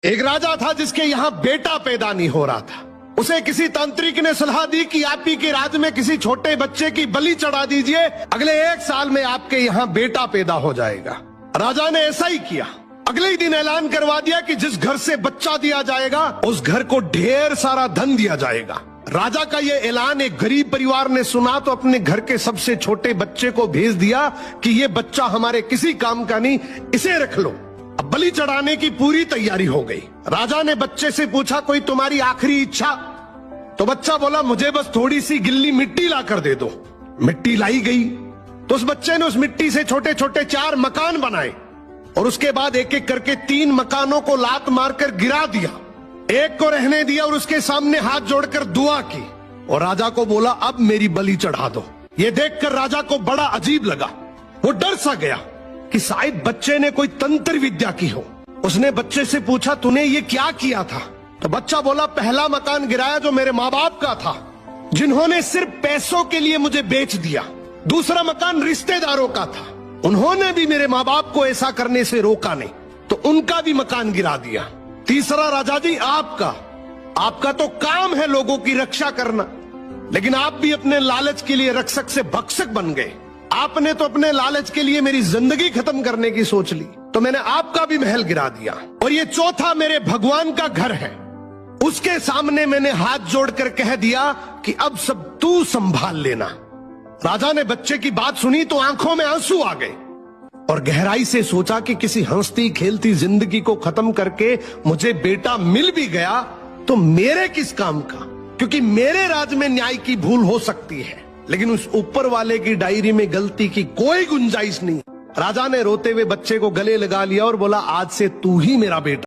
एक राजा था जिसके यहाँ बेटा पैदा नहीं हो रहा था। उसे किसी तांत्रिक ने सलाह दी कि आप ही के राज्य में किसी छोटे बच्चे की बलि चढ़ा दीजिए, अगले 1 साल में आपके यहाँ बेटा पैदा हो जाएगा। राजा ने ऐसा ही किया। अगले ही दिन ऐलान करवा दिया कि जिस घर से बच्चा दिया जाएगा उस घर को ढेर सारा धन दिया जाएगा। राजा का ये ऐलान एक गरीब परिवार ने सुना तो अपने घर के सबसे छोटे बच्चे को भेज दिया कि ये बच्चा हमारे किसी काम का नहीं, इसे रख लो। अब बलि चढ़ाने की पूरी तैयारी हो गई। राजा ने बच्चे से पूछा, कोई तुम्हारी आखिरी इच्छा? तो बच्चा बोला, मुझे बस थोड़ी सी गिल्ली मिट्टी ला कर दे दो। मिट्टी लाई गई तो उस बच्चे ने उस मिट्टी से छोटे छोटे 4 मकान बनाए और उसके बाद एक एक करके 3 मकानों को लात मारकर गिरा दिया। एक को रहने दिया और उसके सामने हाथ जोड़कर दुआ की और राजा को बोला, अब मेरी बलि चढ़ा दो। ये देखकर राजा को बड़ा अजीब लगा। वो डर सा गया कि शायद बच्चे ने कोई तंत्र विद्या की हो। उसने बच्चे से पूछा, तूने ये क्या किया था? तो बच्चा बोला, पहला मकान गिराया जो मेरे माँ बाप का था, जिन्होंने सिर्फ पैसों के लिए मुझे बेच दिया। दूसरा मकान रिश्तेदारों का था, उन्होंने भी मेरे माँ बाप को ऐसा करने से रोका नहीं, तो उनका भी मकान गिरा दिया। तीसरा राजा जी आपका तो काम है लोगों की रक्षा करना, लेकिन आप भी अपने लालच के लिए रक्षक से भक्षक बन गए। आपने तो अपने लालच के लिए मेरी जिंदगी खत्म करने की सोच ली, तो मैंने आपका भी महल गिरा दिया। और ये चौथा मेरे भगवान का घर है, उसके सामने मैंने हाथ जोड़कर कह दिया कि अब सब तू संभाल लेना। राजा ने बच्चे की बात सुनी तो आंखों में आंसू आ गए और गहराई से सोचा कि किसी हंसती खेलती जिंदगी को खत्म करके मुझे बेटा मिल भी गया तो मेरे किस काम का, क्योंकि मेरे राज में न्याय की भूल हो सकती है लेकिन उस ऊपर वाले की डायरी में गलती की कोई गुंजाइश नहीं। राजा ने रोते हुए बच्चे को गले लगा लिया और बोला, आज से तू ही मेरा बेटा।